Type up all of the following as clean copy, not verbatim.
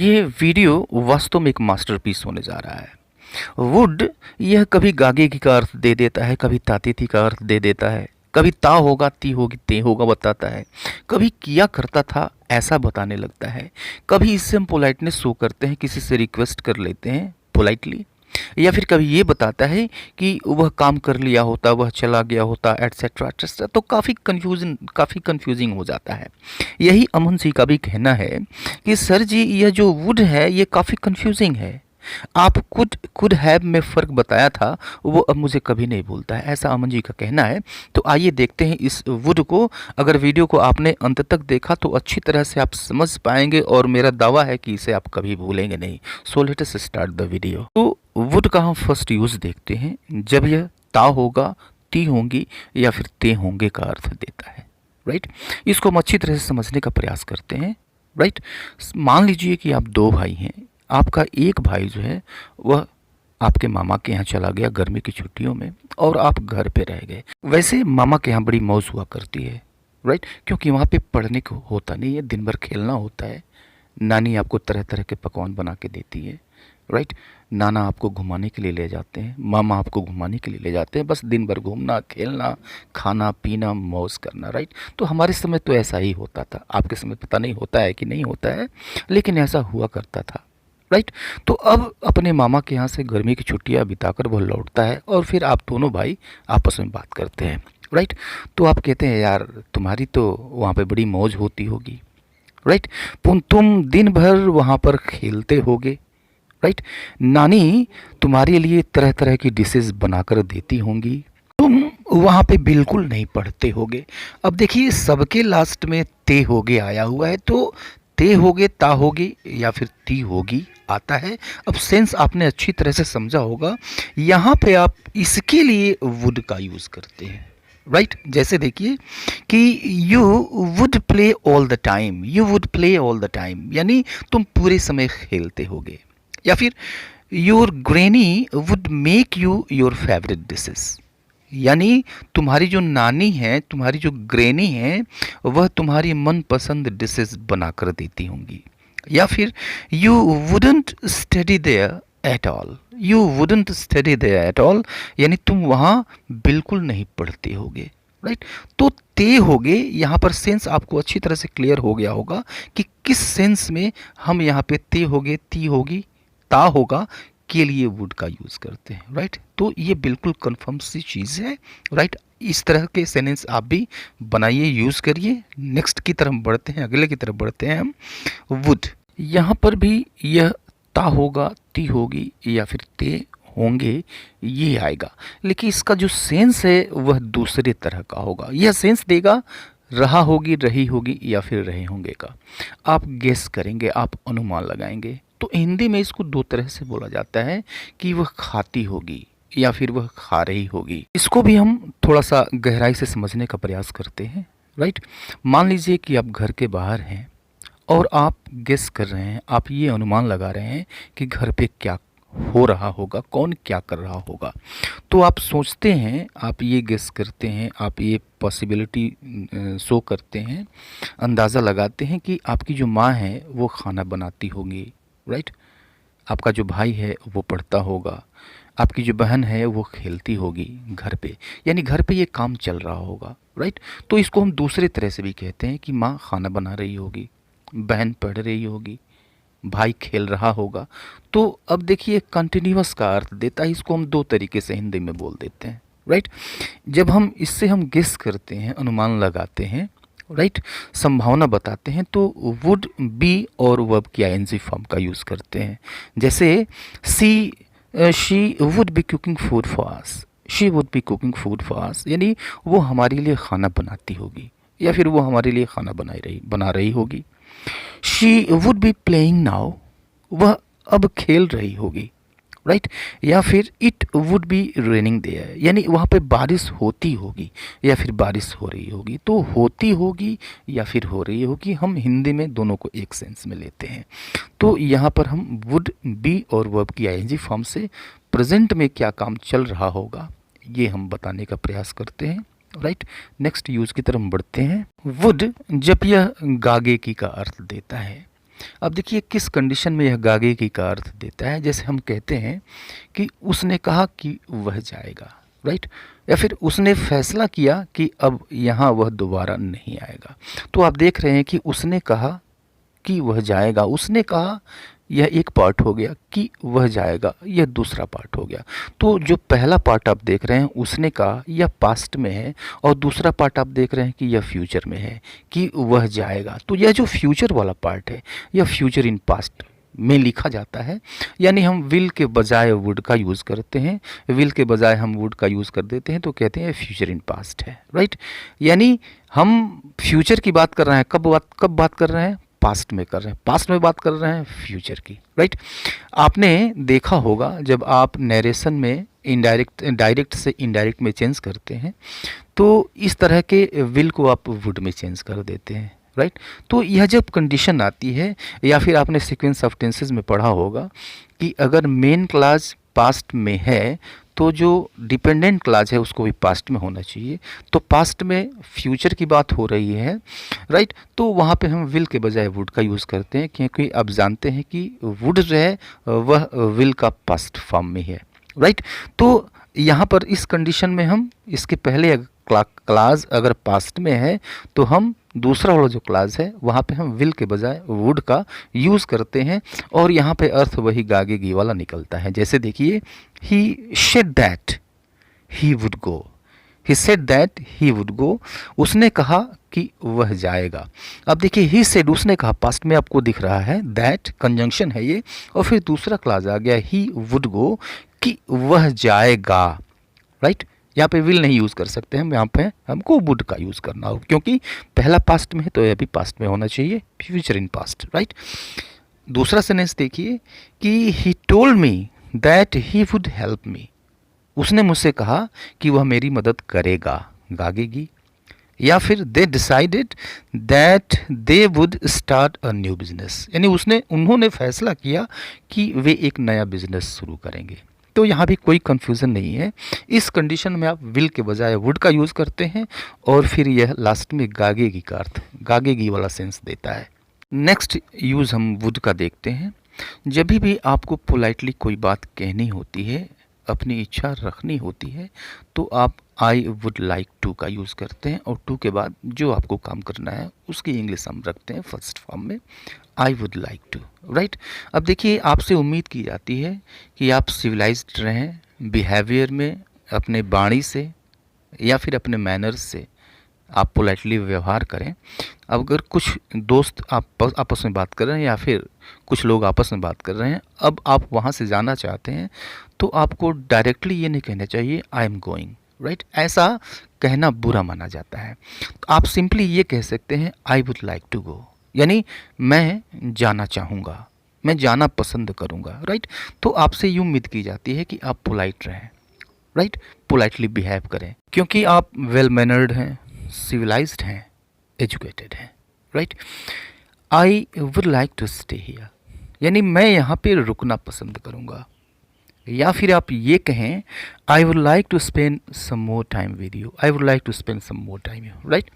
ये वीडियो वास्तव में एक मास्टरपीस होने जा रहा है। वुड यह कभी गागे का अर्थ दे देता है, कभी तातीती का अर्थ दे देता है, कभी ता होगा, ती होगी, ते होगा बताता है, कभी किया करता था ऐसा बताने लगता है, कभी इससे हम पोलाइटनेस शो करते हैं, किसी से रिक्वेस्ट कर लेते हैं पोलाइटली, या फिर कभी ये बताता है कि वह काम कर लिया होता, वह चला गया होता, एटसेट्रा एटसेट्रा। तो काफ़ी कंफ्यूजिंग हो जाता है। यही अमन जी का भी कहना है कि सर जी यह जो वुड है ये काफ़ी कंफ्यूजिंग है। आप कुड हैव में फ़र्क बताया था, वो अब मुझे कभी नहीं भूलता है, ऐसा अमन जी का कहना है। तो आइए देखते हैं इस वुड को। अगर वीडियो को आपने अंत तक देखा तो अच्छी तरह से आप समझ पाएंगे और मेरा दावा है कि इसे आप कभी भूलेंगे नहीं। So let us start the video. तो वुड का हम फर्स्ट यूज़ देखते हैं जब यह ता होगा, ती होंगी या फिर ते होंगे का अर्थ देता है। राइट, इसको हम अच्छी तरह से समझने का प्रयास करते हैं। राइट, मान लीजिए कि आप दो भाई हैं। आपका एक भाई जो है वह आपके मामा के यहाँ चला गया गर्मी की छुट्टियों में और आप घर पे रह गए। वैसे मामा के यहाँ बड़ी मौज हुआ करती है। राइट, क्योंकि वहाँ पे पढ़ने को होता नहीं है, दिन भर खेलना होता है। नानी आपको तरह तरह के पकवान बना के देती है। राइट, नाना आपको घुमाने के लिए ले जाते हैं, मामा आपको घुमाने के लिए ले जाते हैं। बस दिन भर घूमना, खेलना, खाना पीना, मौज करना। राइट, तो हमारे समय तो ऐसा ही होता था। आपके समय पता नहीं होता है कि नहीं होता है, लेकिन ऐसा हुआ करता था। राइट, तो अब अपने मामा के यहाँ से गर्मी की छुट्टियाँ बिताकर वो लौटता है और फिर आप दोनों भाई आपस में बात करते हैं। राइट, तो आप कहते हैं यार तुम्हारी तो वहाँ पे बड़ी मौज होती होगी। राइट, तुम दिन भर वहाँ पर खेलते होगे। राइट, नानी तुम्हारे लिए तरह तरह की डिशेस बनाकर देती होंगी। तुम वहाँ पे बिल्कुल नहीं पढ़ते होगे। अब देखिए सबके लास्ट में ते होगे आया हुआ है, तो ते होगे, ता होगी या फिर ती होगी आता है। अब सेंस आपने अच्छी तरह से समझा होगा। यहाँ पे आप इसके लिए वुड का यूज़ करते हैं। राइट, जैसे देखिए कि you would play all the time, you would play all the time यानी तुम पूरे समय खेलते होगे। या फिर your granny would make you your favourite dishes, यानी तुम्हारी जो नानी है, तुम्हारी जो ग्रैनी है, वह तुम्हारी मनपसंद डिशेस बनाकर देती होंगी। या फिर you wouldn't study there at all, you wouldn't study there at all यानी तुम वहाँ बिल्कुल नहीं पढ़ते होगे। राइट, तो ते होगे यहाँ पर सेंस आपको अच्छी तरह से क्लियर हो गया होगा कि किस सेंस में हम यहाँ पे ते होगे, ती होगी, ता होगा के लिए वुड का यूज़ करते हैं। राइट, तो ये बिल्कुल कंफर्म सी चीज़ है। राइट, इस तरह के सेंटेंस आप भी बनाइए, यूज़ करिए। नेक्स्ट की तरफ बढ़ते हैं, अगले की तरफ बढ़ते हैं हम। वुड यहाँ पर भी यह ता होगा, ती होगी या फिर ते होंगे ये आएगा, लेकिन इसका जो सेंस है वह दूसरे तरह का होगा। यह सेंस देगा रहा होगी, रही होगी या फिर रहे होंगे का। आप गेस करेंगे, आप अनुमान लगाएंगे। तो हिंदी में इसको दो तरह से बोला जाता है कि वह खाती होगी या फिर वह खा रही होगी। इसको भी हम थोड़ा सा गहराई से समझने का प्रयास करते हैं। राइट, मान लीजिए कि आप घर के बाहर हैं और आप गेस कर रहे हैं, आप ये अनुमान लगा रहे हैं कि घर पे क्या हो रहा होगा, कौन क्या कर रहा होगा। तो आप सोचते हैं, आप ये गेस करते हैं, आप ये पॉसिबिलिटी शो करते हैं, अंदाज़ा लगाते हैं कि आपकी जो माँ है वो खाना बनाती होगी। राइट, आपका जो भाई है वो पढ़ता होगा, आपकी जो बहन है वो खेलती होगी घर पे, यानी घर पे ये काम चल रहा होगा। राइट, तो इसको हम दूसरे तरह से भी कहते हैं कि माँ खाना बना रही होगी, बहन पढ़ रही होगी, भाई खेल रहा होगा। तो अब देखिए कंटिन्यूअस का अर्थ देता है, इसको हम दो तरीके से हिंदी में बोल देते हैं। राइट, जब हम इससे हम गेस करते हैं, अनुमान लगाते हैं, राइट, संभावना बताते हैं, तो वुड बी और वर्ब की आईएनजी फॉर्म का यूज़ करते हैं। जैसे she would B cooking food for us, she would B cooking food for us यानी वो हमारे लिए खाना बनाती होगी या फिर वो हमारे लिए खाना बना रही होगी। She would be playing now, वह अब खेल रही होगी। राइट, या फिर it would be raining there यानी वहाँ पे बारिश होती होगी या फिर बारिश हो रही होगी। तो होती होगी या फिर हो रही होगी, हम हिंदी में दोनों को एक सेंस में लेते हैं। तो यहाँ पर हम वुड बी और वर्ब की आईएनजी फॉर्म से प्रेजेंट में क्या काम चल रहा होगा ये हम बताने का प्रयास करते हैं। राइट, नेक्स्ट यूज़ की तरफ बढ़ते हैं। वुड जब यह गागे की का अर्थ देता है, अब देखिए किस कंडीशन में यह गागे की का अर्थ देता है। जैसे हम कहते हैं कि उसने कहा कि वह जाएगा, राइट, या फिर उसने फैसला किया कि अब यहाँ वह दोबारा नहीं आएगा। तो आप देख रहे हैं कि उसने कहा कि वह जाएगा, उसने कहा यह एक पार्ट हो गया, कि वह जाएगा यह दूसरा पार्ट हो गया। तो जो पहला पार्ट आप देख रहे हैं उसने कहा यह पास्ट में है, और दूसरा पार्ट आप देख रहे हैं कि यह फ्यूचर में है, कि वह जाएगा। तो यह जो फ्यूचर वाला पार्ट है यह फ्यूचर इन पास्ट में लिखा जाता है। यानी हम विल के बजाय वुड का यूज़ करते हैं, विल के बजाय हम वुड का यूज़ कर देते हैं, तो कहते हैं फ्यूचर इन पास्ट है, राइट। यानी हम फ्यूचर की बात कर रहे हैं, कब बात कर रहे हैं, पास्ट में कर रहे हैं, पास्ट में बात कर रहे हैं फ्यूचर की, राइट। आपने देखा होगा जब आप नरेशन में डायरेक्ट से इनडायरेक्ट में चेंज करते हैं तो इस तरह के विल को आप वुड में चेंज कर देते हैं, राइट। तो यह जब कंडीशन आती है, या फिर आपने सीक्वेंस ऑफ टेंसेस में पढ़ा होगा कि अगर मेन क्लास पास्ट में है तो जो डिपेंडेंट क्लास है उसको भी पास्ट में होना चाहिए। तो पास्ट में फ्यूचर की बात हो रही है, राइट, तो वहाँ पे हम विल के बजाय वुड का यूज़ करते हैं, क्योंकि आप जानते हैं कि वुड जो है वह विल का पास्ट फॉर्म में है, राइट। तो यहाँ पर इस कंडीशन में हम इसके पहले क्लास अगर पास्ट में है तो हम दूसरा वाला जो क्लास है वहाँ पे हम विल के बजाय वुड का यूज़ करते हैं, और यहाँ पे अर्थ वही गागेगी वाला निकलता है। जैसे देखिए, he said that he would go, he said that he would go, उसने कहा कि वह जाएगा। अब देखिए ही सेड उसने कहा, पास्ट में आपको दिख रहा है, दैट कंजंक्शन है ये, और फिर दूसरा क्लास आ गया ही वुड गो, कि वह जाएगा, राइट। यहाँ पे विल नहीं यूज़ कर सकते हम, यहाँ पे हमको वुड का यूज़ करना हो, क्योंकि पहला पास्ट में है तो यह भी पास्ट में होना चाहिए, फ्यूचर इन पास्ट, राइट। दूसरा सेंटेंस देखिए कि he told me that he would help me, उसने मुझसे कहा कि वह मेरी मदद करेगा, गागेगी। या फिर they decided that they would start a new business, यानी उन्होंने फैसला किया कि वे एक नया बिजनेस शुरू करेंगे। तो यहाँ भी कोई कंफ्यूजन नहीं है, इस कंडीशन में आप विल के बजाय वुड का यूज़ करते हैं, और फिर यह लास्ट में गागेगी का अर्थ, गागेगी वाला सेंस देता है। नेक्स्ट यूज़ हम वुड का देखते हैं। जब भी आपको पोलाइटली कोई बात कहनी होती है, अपनी इच्छा रखनी होती है, तो आप आई वुड लाइक टू का यूज़ करते हैं, और टू के बाद जो आपको काम करना है उसकी इंग्लिश हम रखते हैं फर्स्ट फॉर्म में, I would like to, right. अब देखिए आपसे उम्मीद की जाती है कि आप सिविलाइज्ड रहें, बिहेवियर में, अपने वाणी से या फिर अपने मैनर्स से आप पोलाइटली व्यवहार करें। अब अगर कुछ दोस्त आप आपस में बात कर रहे हैं, या फिर कुछ लोग आपस में बात कर रहे हैं, अब आप वहाँ से जाना चाहते हैं, तो आपको डायरेक्टली ये नहीं कहना चाहिए आई एम गोइंग, राइट, ऐसा कहना बुरा माना जाता है। तो आप सिंपली ये कह सकते हैं I would like to go, यानी मैं जाना चाहूँगा, मैं जाना पसंद करूँगा, राइट। तो आपसे ये उम्मीद की जाती है कि आप पोलाइट रहें, राइट, पोलाइटली बिहेव करें, क्योंकि आप वेल मैनर्ड हैं, सिविलाइज्ड हैं, एजुकेटेड हैं, right. I would like to stay here, यानी मैं यहाँ पे रुकना पसंद करूँगा। या फिर आप ये कहें I would like to spend some more time with you, I would like to spend some more time you, right.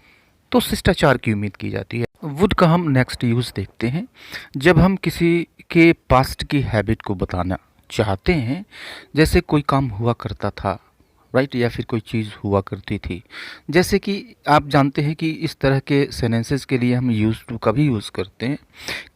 तो शिष्टाचार की उम्मीद की जाती है। वुड का हम नेक्स्ट यूज़ देखते हैं। जब हम किसी के पास्ट की हैबिट को बताना चाहते हैं, जैसे कोई काम हुआ करता था, राइट, या फिर कोई चीज़ हुआ करती थी, जैसे कि आप जानते हैं कि इस तरह के सेंटेंसेस के लिए हम यूज़ टू का भी यूज़ करते हैं।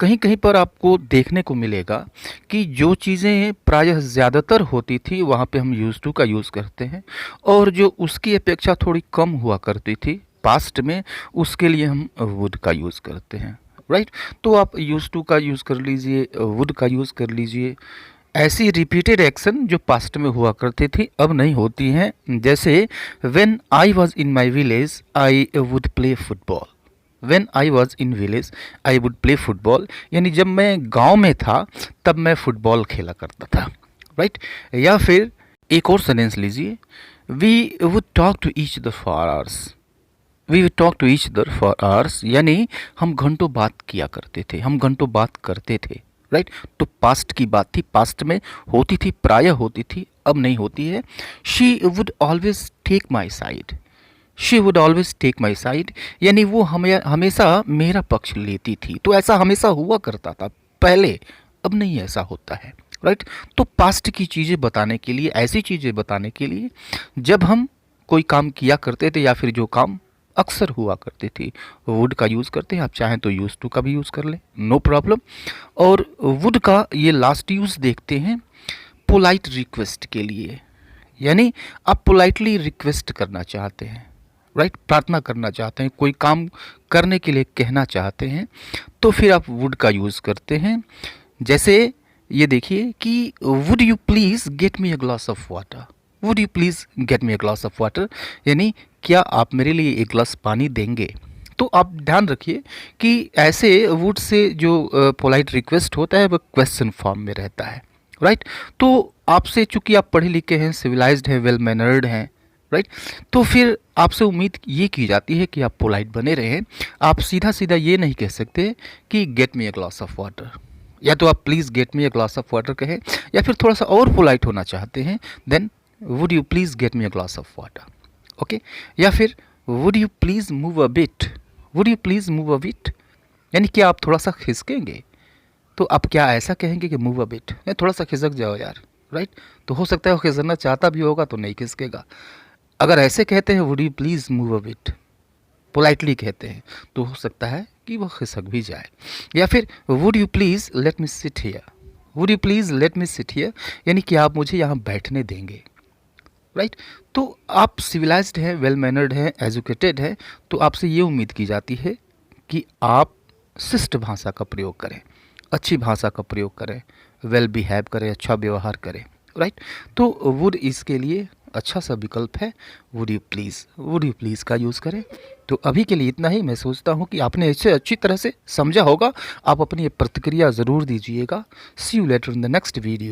कहीं कहीं पर आपको देखने को मिलेगा कि जो चीज़ें प्रायः ज़्यादातर होती थी वहाँ पे हम यूज़ टू का यूज़ करते हैं, और जो उसकी अपेक्षा थोड़ी कम हुआ करती थी पास्ट में, उसके लिए हम वुड का यूज़ करते हैं, राइट। तो आप यूज़ टू का यूज़ कर लीजिए, वुड का यूज़ कर लीजिए। ऐसी रिपीटेड एक्शन जो पास्ट में हुआ करती थी अब नहीं होती हैं। जैसे when I was in my village I would play football, when I was in village I would play football, यानी जब मैं गांव में था तब मैं फुटबॉल खेला करता था, राइट। या फिर एक और सेंटेंस लीजिए, we would talk to each other for hours, we would talk to each other for hours, यानी हम घंटों बात किया करते थे, हम घंटों बात करते थे, राइट। तो पास्ट की बात थी, पास्ट में होती थी, प्रायः होती थी, अब नहीं होती है। She would always take my side, she would always take my side, यानी वो हमेशा मेरा पक्ष लेती थी। तो ऐसा हमेशा हुआ करता था पहले, अब नहीं ऐसा होता है। राइट। तो पास्ट की चीज़ें बताने के लिए, ऐसी चीज़ें बताने के लिए जब हम कोई काम किया करते थे या फिर जो काम अक्सर हुआ करती थी, वुड का यूज़ करते हैं। आप चाहें तो यूज़ टू का भी यूज़ कर लें, नो प्रॉब्लम। और वुड का ये लास्ट यूज़ देखते हैं पोलाइट रिक्वेस्ट के लिए, यानी आप पोलाइटली रिक्वेस्ट करना चाहते हैं, राइट, प्रार्थना करना चाहते हैं, कोई काम करने के लिए कहना चाहते हैं, तो फिर आप वुड का यूज़ करते हैं। जैसे ये देखिए कि would you please get me a glass of water, would you please get me a glass of water, यानी क्या आप मेरे लिए एक ग्लास पानी देंगे। तो आप ध्यान रखिए कि ऐसे वुड से जो पोलाइट रिक्वेस्ट होता है वह क्वेश्चन फॉर्म में रहता है, राइट। तो आपसे चूंकि आप पढ़े लिखे हैं, सिविलाइज्ड हैं, वेल मैनर्ड हैं, राइट, तो फिर आपसे उम्मीद ये की जाती है कि आप पोलाइट बने रहें। आप सीधा सीधा ये नहीं कह सकते कि gate me a glass of water, या तो आप please get me a glass of water कहें, या फिर थोड़ा सा और पोलाइट होना चाहते हैं, then would you please get me a glass of water, okay. या फिर would you please move a bit, would you please move a bit, यानी कि आप थोड़ा सा खिसकेंगे, तो आप क्या ऐसा कहेंगे कि मूव अ बिट, थोड़ा सा खिसक जाओ यार, राइट। तो हो सकता है वो खिसकना चाहता भी होगा तो नहीं खिसकेगा। अगर ऐसे कहते हैं would you please move a bit, politely कहते हैं, तो हो सकता है कि वो खिसक भी जाए। या फिर would you please let me sit here, would you please let me sit here, यानी कि आप मुझे यहाँ बैठने देंगे, राइट। तो आप सिविलाइज्ड हैं, वेल मैनर्ड हैं, एजुकेटेड हैं, तो आपसे ये उम्मीद की जाती है कि आप शिष्ट भाषा का प्रयोग करें, अच्छी भाषा का प्रयोग करें, वेल बिहेव करें, अच्छा व्यवहार करें, राइट। तो वुड इसके लिए अच्छा सा विकल्प है, वुड यू प्लीज़ का यूज़ करें। तो अभी के लिए इतना ही। मैं सोचता हूँ कि आपने इसे अच्छी तरह से समझा होगा। आप अपनी प्रतिक्रिया ज़रूर दीजिएगा। See you later in the next video.